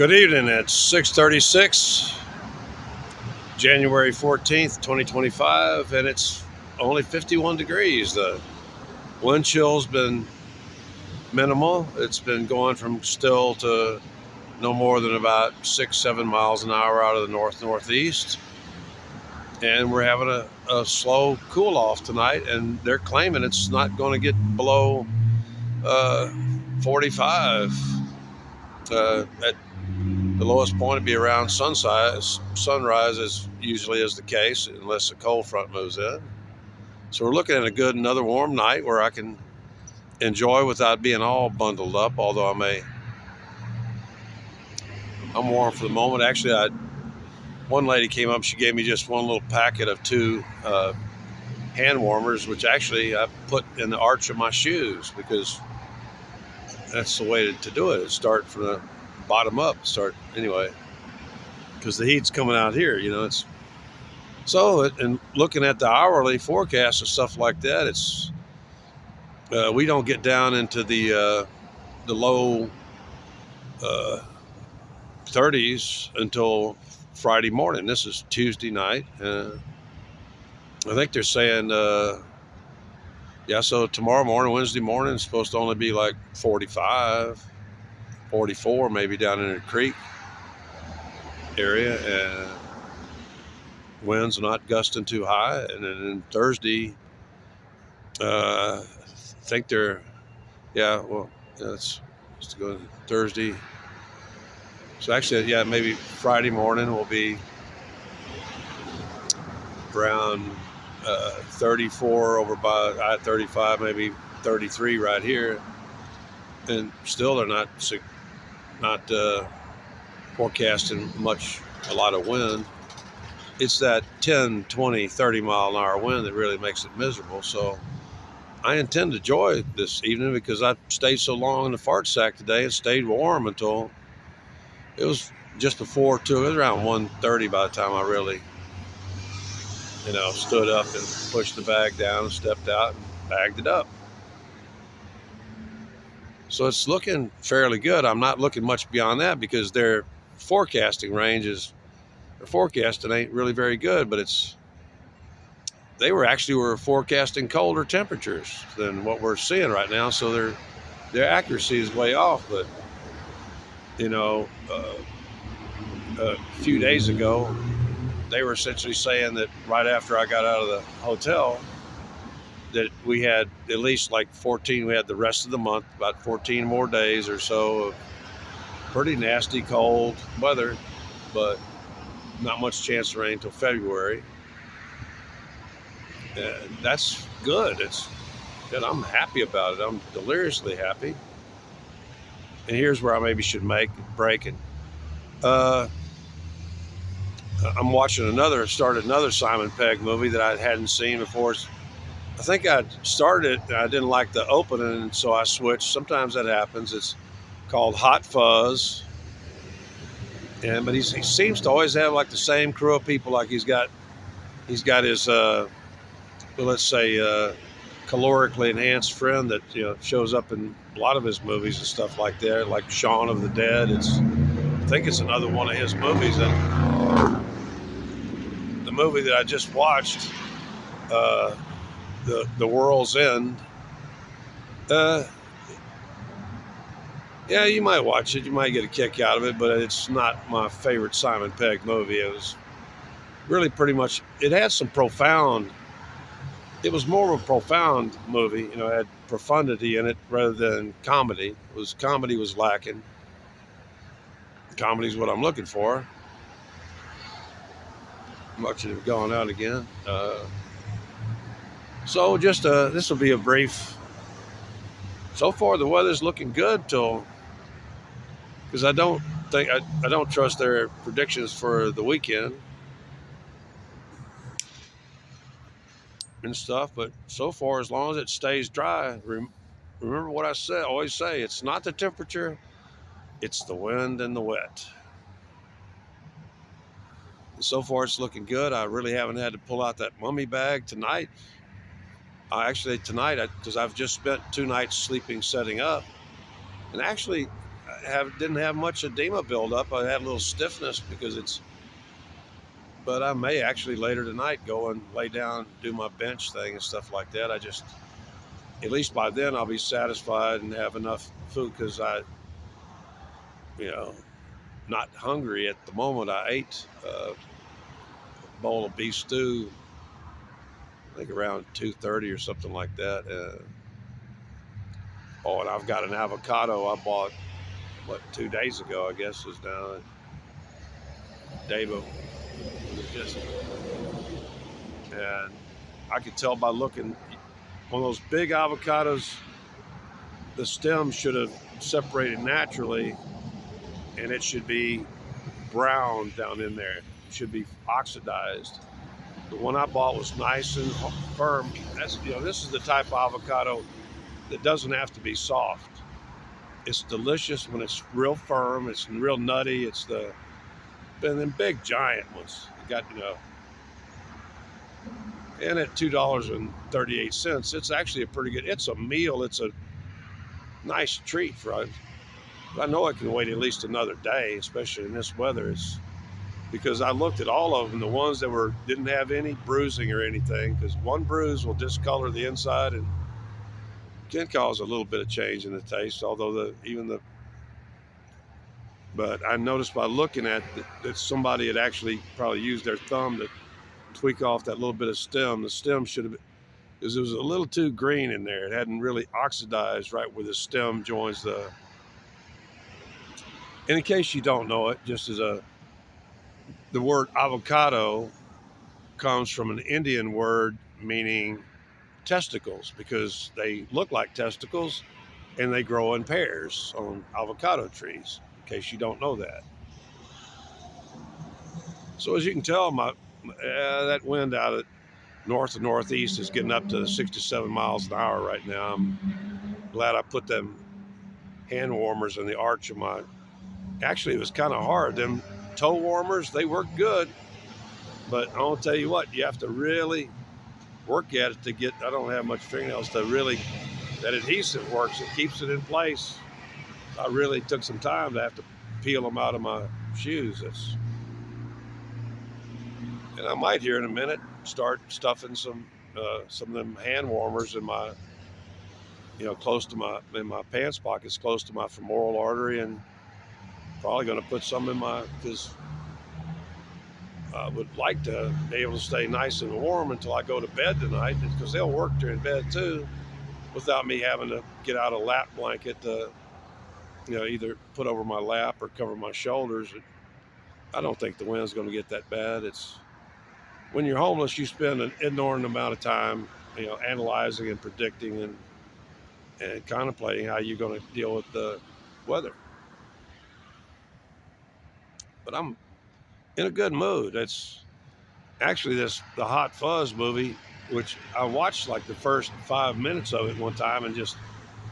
Good evening. It's 6:36, January 14th, 2025, and it's only 51 degrees. The wind chill's been minimal. It's been going from still to no more than about 6-7 miles an hour out of the northeast. And we're having a slow cool off tonight, and they're claiming it's not going to get below 45 at the lowest point would be around sunrise as usually is the case, unless a cold front moves in. So we're looking at another warm night where I can enjoy without being all bundled up. Although I'm warm for the moment. Actually, one lady came up. She gave me just one little packet of two hand warmers, which actually I put in the arch of my shoes because that's the way to do it. Start from the bottom up. Anyway, because the heat's coming out here. It's so. And looking at the hourly forecast and stuff like that, it's we don't get down into the low 30s until Friday morning. This is Tuesday night. I think they're saying, so tomorrow morning, Wednesday morning, it's supposed to only be like 45, 44, maybe down in the creek area, and winds not gusting too high. And then Thursday, I think it's going Thursday. So actually, maybe Friday morning will be around 34 over by I-35, maybe 33 right here, and still they're not forecasting a lot of wind. It's that 10, 20, 30 mile an hour wind that really makes it miserable. So I intend to enjoy this evening because I stayed so long in the fart sack today and stayed warm until it was just before 2. It was around 1:30 by the time I really stood up and pushed the bag down and stepped out and bagged it up. So it's looking fairly good. I'm not looking much beyond that because their forecasting ain't really very good, but they were forecasting colder temperatures than what we're seeing right now. So their accuracy is way off. But a few days ago, they were essentially saying that right after I got out of the hotel that we had at least like 14, we had the rest of the month, about 14 more days or so of pretty nasty cold weather, but not much chance of rain until February. And that's good. I'm happy about it. I'm deliriously happy. And here's where I maybe should make a break. And I'm watching started another Simon Pegg movie that I hadn't seen before. I think I started it and I didn't like the opening, and so I switched. Sometimes that happens. It's called Hot Fuzz. But he seems to always have like the same crew of people. Like he's got his let's say calorically enhanced friend that shows up in a lot of his movies and stuff like that, like Shaun of the Dead. I think it's another one of his movies. And the movie that I just watched, the World's End. You might watch it. You might get a kick out of it, but it's not my favorite Simon Pegg movie. It was really pretty much. It had some profound. It was more of a profound movie. It had profundity in it rather than comedy. Comedy was lacking. Comedy is what I'm looking for. Much of it going out again. So just this will be a brief. So far, the weather's looking good because I don't trust their predictions for the weekend and stuff. But so far, as long as it stays dry, remember what I always say, it's not the temperature, it's the wind and the wet. And so far, it's looking good. I really haven't had to pull out that mummy bag tonight. Because I've just spent 2 nights sleeping, setting up. And actually, didn't have much edema buildup. I had a little stiffness but I may actually later tonight go and lay down, do my bench thing and stuff like that. I just, at least by then, I'll be satisfied and have enough food because you know, not hungry at the moment. I ate a bowl of beef stew, I think around 2:30 or something like that. Oh, and I've got an avocado I bought, 2 days ago, I guess is now. Day before, just, and I could tell by looking, one of those big avocados, the stem should have separated naturally, and it should be brown down in there. It should be oxidized. The one I bought was nice and firm. This is the type of avocado that doesn't have to be soft. It's delicious when it's real firm. It's real nutty. And then big giant ones. And at $2.38, it's actually a pretty good. It's a meal. It's a nice treat for. I know I can wait at least another day, especially in this weather. Because I looked at all of them, the ones that didn't have any bruising or anything, because one bruise will discolor the inside and can cause a little bit of change in the taste. Although but I noticed by looking at that somebody had actually probably used their thumb to tweak off that little bit of stem. The stem should have, because it was a little too green in there. It hadn't really oxidized right where the stem joins the. And in case you don't know it, the word avocado comes from an Indian word meaning testicles, because they look like testicles and they grow in pairs on avocado trees, in case you don't know that. So as you can tell, that wind out at north and northeast is getting up to 67 miles an hour right now. I'm glad I put them hand warmers in the arch of my. Actually, it was kind of hard. Them toe warmers, they work good, but I'll tell you what, you have to really work at it to get. I don't have much fingernails to really. That adhesive works. It keeps it in place. I really took some time to have to peel them out of my shoes. And I might here in a minute start stuffing some of them hand warmers in my, close to in my pants pockets, close to my femoral artery, and probably going to put some in because I would like to be able to stay nice and warm until I go to bed tonight, because they'll work during bed too, without me having to get out a lap blanket to, either put over my lap or cover my shoulders. I don't think the wind's going to get that bad. When you're homeless, you spend an inordinate amount of time, analyzing and predicting and contemplating how you're going to deal with the weather. But I'm in a good mood. It's actually the Hot Fuzz movie, which I watched like the first 5 minutes of it one time and just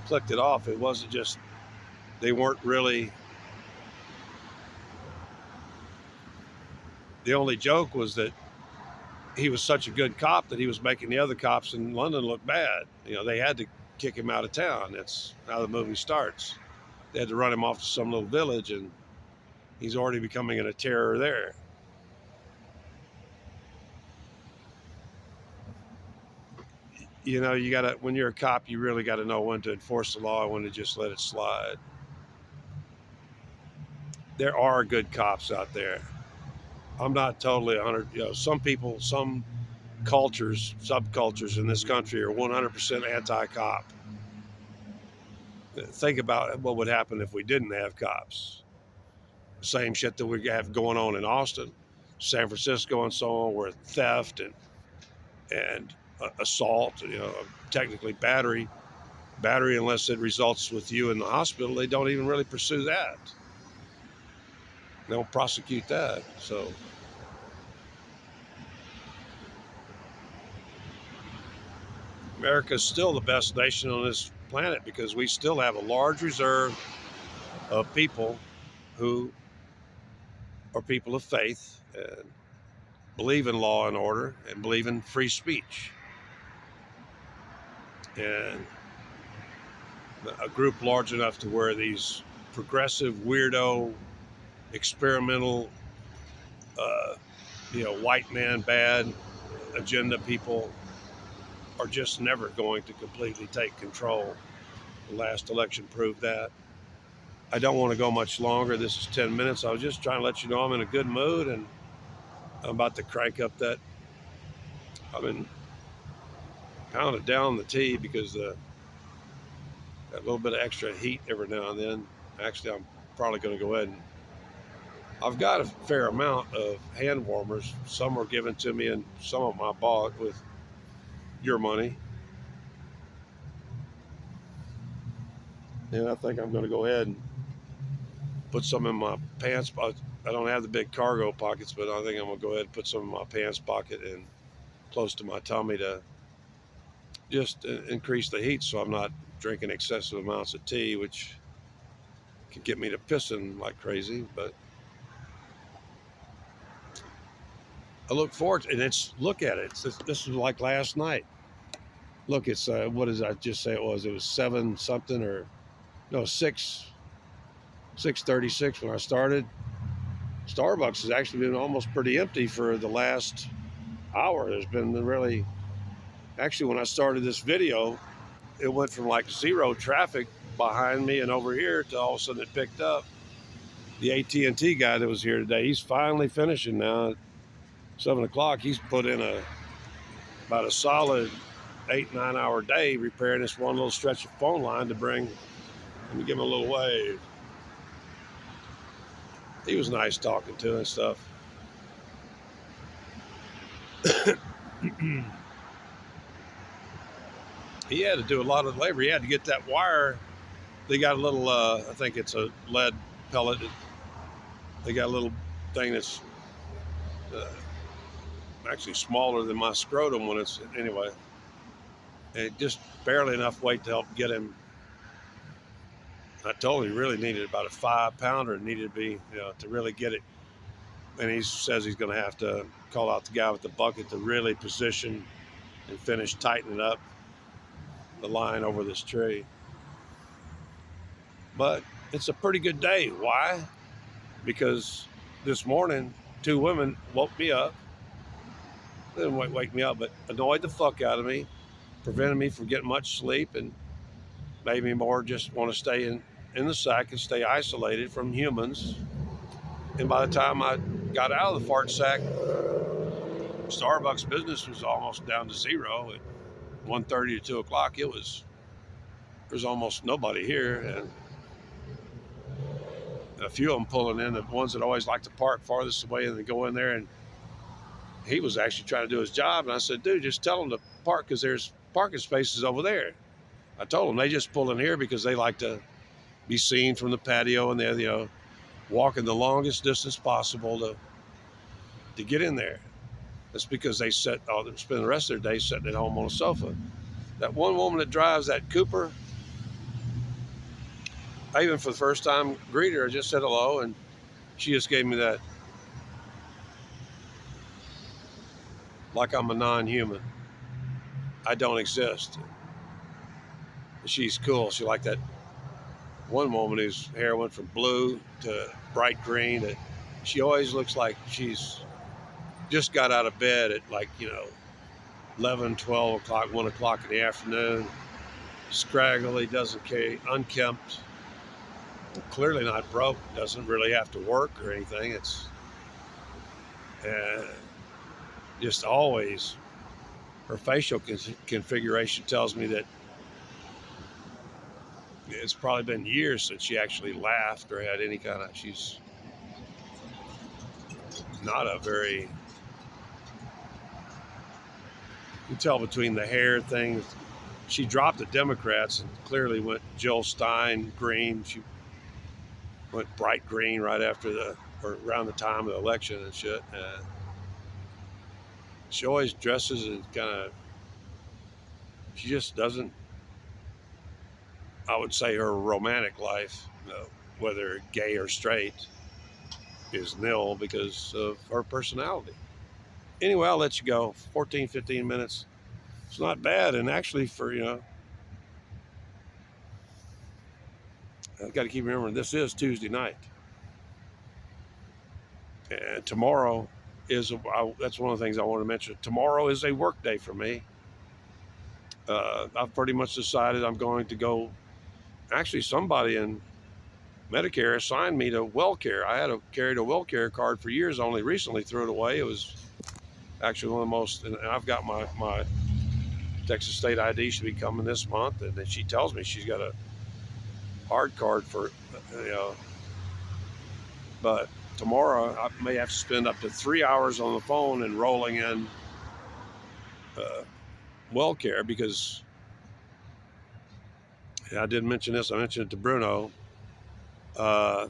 clicked it off. It wasn't just, they weren't really. The only joke was that he was such a good cop that he was making the other cops in London look bad. They had to kick him out of town. That's how the movie starts. They had to run him off to some little village, and he's already becoming a terror there. You gotta, when you're a cop, you really got to know when to enforce the law and when to just let it slide. There are good cops out there. I'm not totally 100. Some people, some cultures, subcultures in this country are 100% anti-cop. Think about what would happen if we didn't have cops. Same shit that we have going on in Austin, San Francisco, and so on, where theft and assault, technically battery, unless it results with you in the hospital, they don't even really pursue that. They don't prosecute that. So America is still the best nation on this planet, because we still have a large reserve of people who are people of faith and believe in law and order and believe in free speech. And a group large enough to where these progressive, weirdo, experimental, uh, white man bad agenda people are just never going to completely take control. The last election proved that. I don't want to go much longer. This is 10 minutes. I was just trying to let you know I'm in a good mood, and I'm about to crank up that. I've been pounding down the tea because that little bit of extra heat every now and then. Actually, I'm probably going to go ahead and. I've got a fair amount of hand warmers. Some were given to me, and some of them I bought with your money. And I think I'm going to go ahead and put some in my pants. I don't have the big cargo pockets, but I think I'm going to go ahead and put some in my pants pocket and close to my tummy to just increase the heat so I'm not drinking excessive amounts of tea, which can get me to pissing like crazy. But I look forward to it. And look at it. This was like last night. Look, it's, what did I just say it was? It was 7 something or, no, 6:36 when I started. Starbucks has actually been almost pretty empty for the last hour. There's been really, actually, when I started this video, it went from like zero traffic behind me and over here to all of a sudden it picked up. The AT&T guy that was here today, he's finally finishing now at 7 o'clock. He's put in about a solid 8-9 hour day repairing this one little stretch of phone line to bring. Let me give him a little wave. He was nice talking to and stuff. He had to do a lot of labor. He had to get that wire. They got a little, I think it's a lead pellet. They got a little thing that's uh, actually smaller than my scrotum when it's, anyway. And just barely enough weight to help get him. I told him he really needed about a 5-pounder. It needed to be, to really get it. And he says he's going to have to call out the guy with the bucket to really position and finish tightening up the line over this tree. But it's a pretty good day. Why? Because this morning, 2 women woke me up. They didn't wake me up, but annoyed the fuck out of me, prevented me from getting much sleep, and made me more just want to stay in the sack and stay isolated from humans. And by the time I got out of the fart sack, Starbucks business was almost down to zero at 1:30 to 2 o'clock. There's almost nobody here, and a few of them pulling in, the ones that always like to park farthest away and then go in there. And he was actually trying to do his job, and I said, dude, just tell them to park because there's parking spaces over there. I told them they just pull in here because they like to be seen from the patio, and they're walking the longest distance possible to get in there. That's because they spend the rest of their day sitting at home on a sofa. That one woman that drives that Cooper, I even for the first time greeted her, just said hello, and she just gave me that like I'm a non-human. I don't exist. She's cool. She like that one woman whose hair went from blue to bright green. She always looks like she's just got out of bed at 11, 12 o'clock, 1 o'clock in the afternoon. Scraggly, doesn't care, unkempt, clearly not broke, doesn't really have to work or anything. It's just always, her facial configuration tells me that it's probably been years since she actually laughed or had any kind of, she's not a very, you can tell between the hair things. She dropped the Democrats and clearly went Jill Stein green. She went bright green right after or around the time of the election and shit. She always dresses and kind of, she just doesn't, I would say her romantic life, whether gay or straight, is nil because of her personality. Anyway, I'll let you go. 14, 15 minutes. It's not bad. And actually for, I've got to keep remembering this is Tuesday night. And tomorrow that's one of the things I want to mention. Tomorrow is a work day for me. I've pretty much decided I'm going to go. Actually, somebody in Medicare assigned me to WellCare. I had carried a WellCare card for years. I only recently threw it away. It was actually one of the most, and I've got my Texas State ID should be coming this month, and then she tells me she's got a hard card for, you know, but tomorrow I may have to spend up to 3 hours on the phone enrolling in WellCare because I didn't mention this. I mentioned it to Bruno. The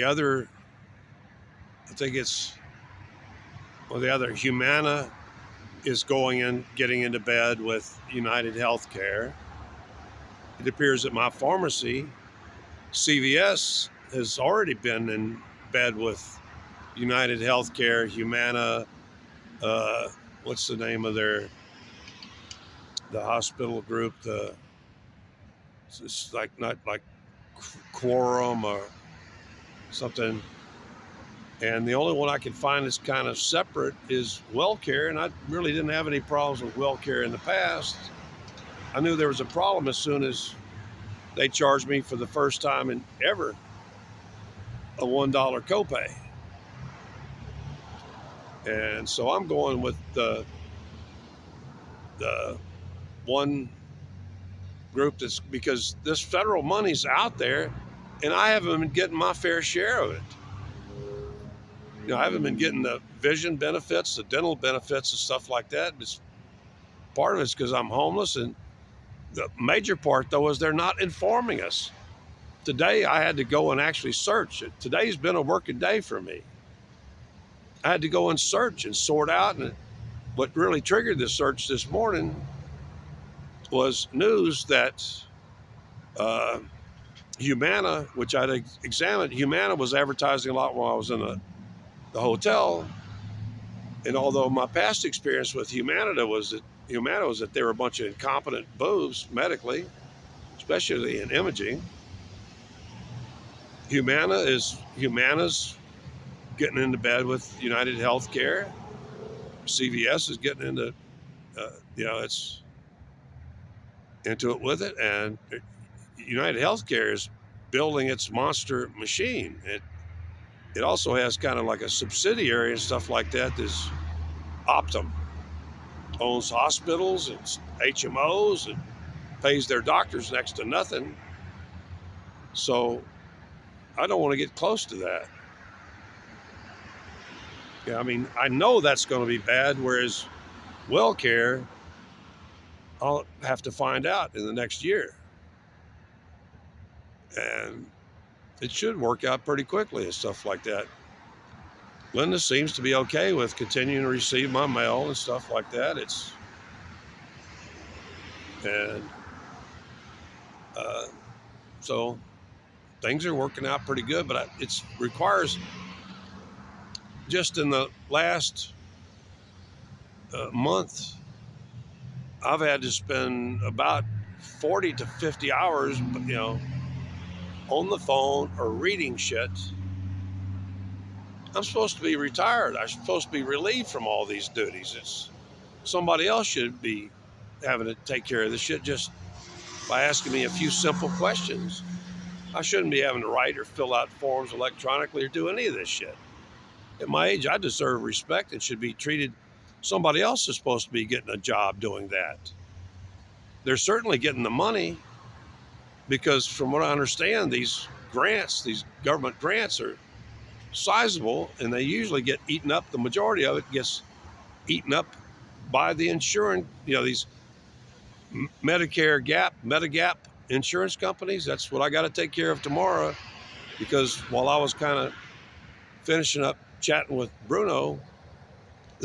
other, I think it's, well, the other, Humana is getting into bed with United Healthcare. It appears that my pharmacy, CVS, has already been in bed with United Healthcare, Humana. What's the name of the hospital group? It's like not like Quorum or something. And the only one I can find that's kind of separate is WellCare, and I really didn't have any problems with WellCare in the past. I knew there was a problem as soon as they charged me for the first time in ever a $1 copay. And so I'm going with the one group that's, because this federal money's out there and I haven't been getting my fair share of it. You know, I haven't been getting the vision benefits, the dental benefits and stuff like that. Part of it's because I'm homeless, and the major part though is they're not informing us. Today I had to go and actually search. Today's been a working day for me. I had to go and search and sort out, and what really triggered this search this morning was news that Humana, which I'd examined, Humana was advertising a lot while I was in the hotel. And although my past experience with Humana was that they were a bunch of incompetent boobs medically, especially in imaging, Humana's getting into bed with United Healthcare. CVS is getting into, it's into it with it, and United Healthcare is building its monster machine. It also has kind of like a subsidiary and stuff like that. This Optum owns hospitals and HMOs and pays their doctors next to nothing. So I don't want to get close to that. Yeah, I mean, I know that's going to be bad, whereas WellCare, I'll have to find out in the next year. And it should work out pretty quickly and stuff like that. Linda seems to be okay with continuing to receive my mail and stuff like that. So things are working out pretty good, but it requires, just in the last month, I've had to spend about 40 to 50 hours, on the phone or reading shit. I'm supposed to be retired. I'm supposed to be relieved from all these duties. Somebody else should be having to take care of this shit just by asking me a few simple questions. I shouldn't be having to write or fill out forms electronically or do any of this shit. At my age, I deserve respect and should be treated. Somebody else is supposed to be getting a job doing that. They're certainly getting the money, because from what I understand, these government grants are sizable, and they usually get eaten up. The majority of it gets eaten up by the insurance, these Medigap insurance companies. That's what I got to take care of tomorrow, because while I was kind of finishing up chatting with Bruno,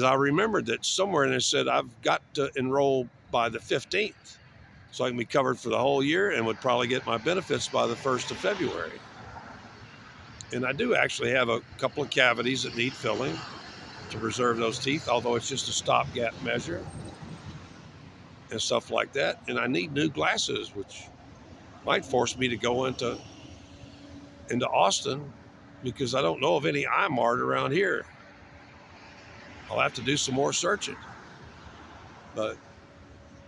I remembered that somewhere in there said I've got to enroll by the 15th so I can be covered for the whole year and would probably get my benefits by the 1st of February. And I do actually have a couple of cavities that need filling to preserve those teeth, although it's just a stopgap measure and stuff like that. And I need new glasses, which Might force me to go into Austin because I don't know of any iMart around here. I'll have to do some more searching. But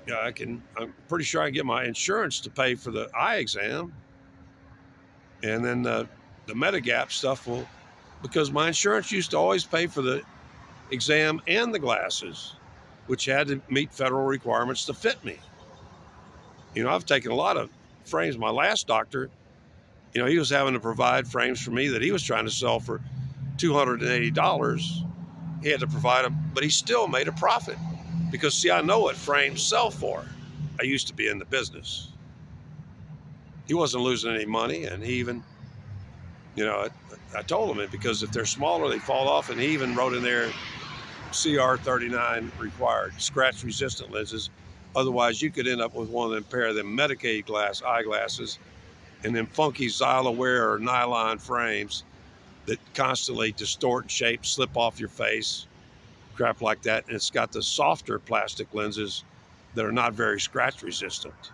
yeah, I'm pretty sure I can get my insurance to pay for the eye exam. And then the Medigap stuff will, because my insurance used to always pay for the exam and the glasses, which had to meet federal requirements to fit me. I've taken a lot of frames. My last doctor, he was having to provide frames for me that he was trying to sell for $280. He had to provide them, but he still made a profit because, see, I know what frames sell for. I used to be in the business. He wasn't losing any money, and he even, I told him it because if they're smaller, they fall off, and he even wrote in there CR39 required, scratch resistant lenses. Otherwise, you could end up with one of them pair of them Medicaid eyeglasses and them funky Xylaware or nylon frames that constantly distort shape, slip off your face, crap like that. And it's got the softer plastic lenses that are not very scratch resistant.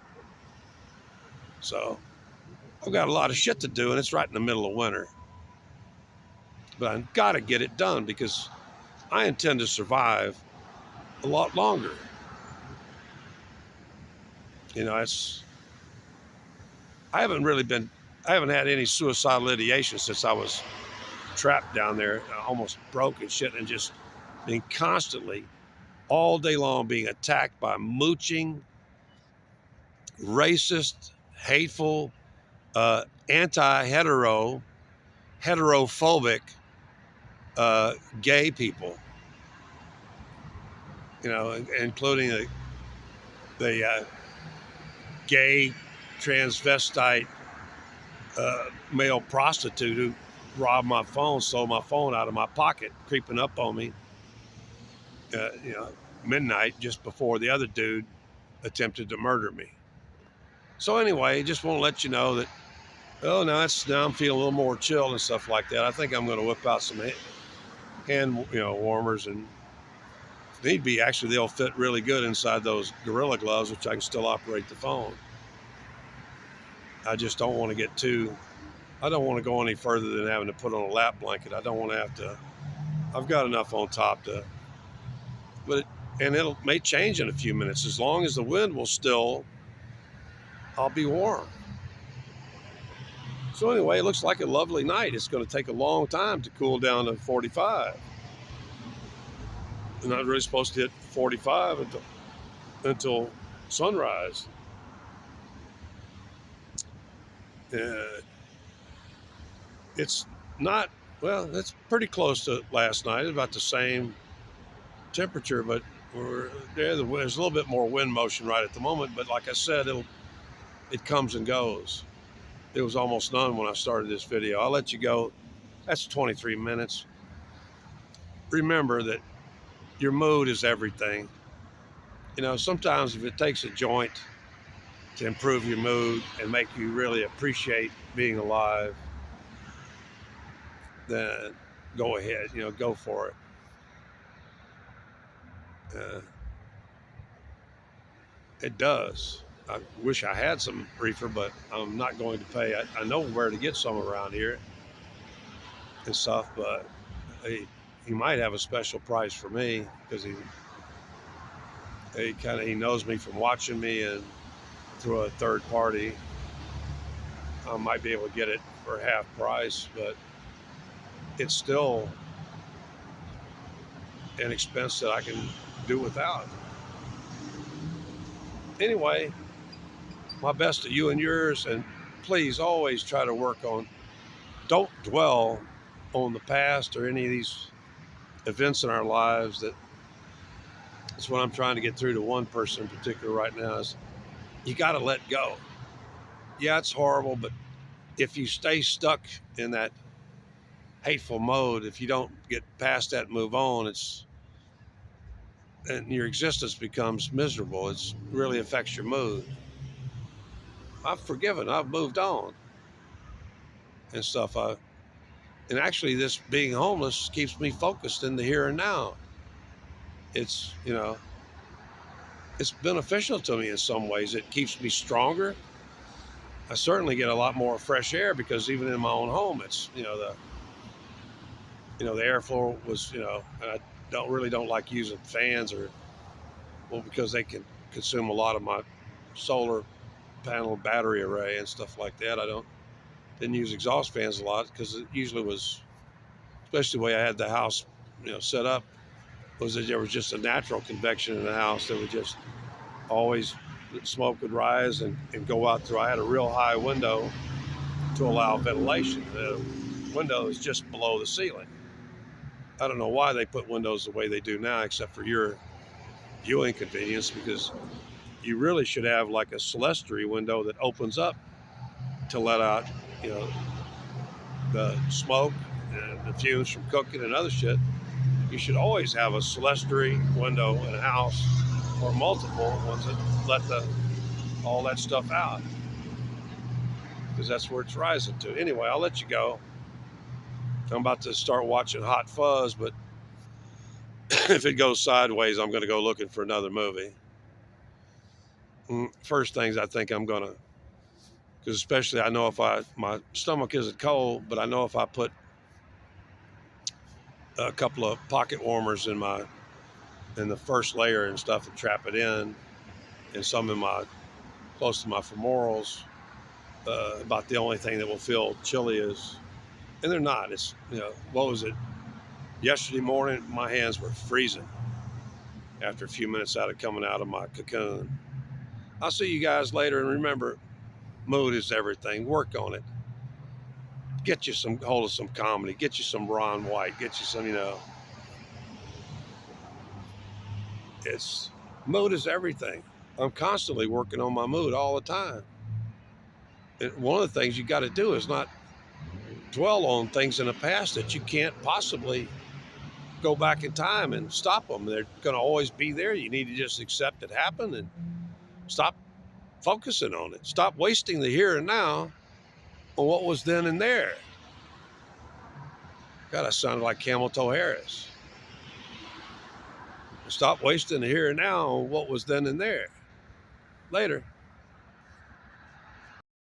So I've got a lot of shit to do, and it's right in the middle of winter. But I've got to get it done because I intend to survive a lot longer. I haven't had any suicidal ideation since I was trapped down there, almost broke and shit, and just being constantly, all day long, being attacked by mooching, racist, hateful, heterophobic, gay people, including the gay transvestite male prostitute who robbed my phone, stole my phone out of my pocket, creeping up on me, midnight just before the other dude attempted to murder me. So anyway, just want to let you know that, now I'm feeling a little more chill and stuff like that. I think I'm going to whip out some hand warmers, and if need be, actually they'll fit really good inside those Gorilla Gloves, which I can still operate the phone. I just don't want to I don't want to go any further than having to put on a lap blanket. I don't want to have to, I've got enough on top to, and it may change in a few minutes. As long as the wind will still, I'll be warm. So anyway, it looks like a lovely night. It's going to take a long time to cool down to 45. I'm not really supposed to hit 45 until sunrise. It's not, well, it's pretty close to last night. It's about the same temperature, but there's a little bit more wind motion right at the moment. But like I said, it comes and goes. It was almost none when I started this video. I'll let you go. That's 23 minutes. Remember that your mood is everything. Sometimes if it takes a joint to improve your mood and make you really appreciate being alive, then go ahead, go for it. It does. I wish I had some reefer, but I'm not going to pay. I know where to get some around here and stuff, but he might have a special price for me because he knows me from watching me, and through a third party, I might be able to get it for half price, but it's still an expense that I can do without. Anyway, my best to you and yours, and please always try to don't dwell on the past or any of these events in our lives. That's what I'm trying to get through to one person in particular right now is you got to let go. Yeah, it's horrible, but if you stay stuck in that hateful mode, if you don't get past that and move on, and your existence becomes miserable. It really affects your mood. I've forgiven. I've moved on and stuff. And actually, this being homeless keeps me focused in the here and now. It's it's beneficial to me in some ways. It keeps me stronger. I certainly get a lot more fresh air because even in my own home, it's the airflow was and I don't like using fans or well because they can consume a lot of my solar panel battery array and stuff like that. I didn't use exhaust fans a lot because it usually was, especially the way I had the house set up, was that there was just a natural convection in the house that would just always smoke would rise and go out through. I had a real high window to allow ventilation. The window is just below the ceiling. I don't know why they put windows the way they do now, except for your viewing convenience, because you really should have like a clerestory window that opens up to let out, you know, the smoke and the fumes from cooking and other shit. You should always have a clerestory window in a house or multiple ones that let all that stuff out, because that's where it's rising to. Anyway, I'll let you go. I'm about to start watching Hot Fuzz, but if it goes sideways, I'm going to go looking for another movie. First things I think I'm going to, because especially I know if my stomach isn't cold, but I know if I put a couple of pocket warmers in the first layer and stuff and trap it in, and some in my close to my femorals, about the only thing that will feel chilly is, and they're not. It's what was it? Yesterday morning, my hands were freezing after a few minutes out of coming out of my cocoon. I'll see you guys later, and remember, mood is everything. Work on it. Get you some hold of some comedy. Get you some Ron White. Get you some, it's mood is everything. I'm constantly working on my mood all the time. And one of the things you got to do is not dwell on things in the past that you can't possibly go back in time and stop them. They're going to always be there. You need to just accept it happened and stop focusing on it. Stop wasting the here and now on what was then and there. God, I sounded like Camel Toe Harris. Stop wasting the here and now on what was then and there. Later.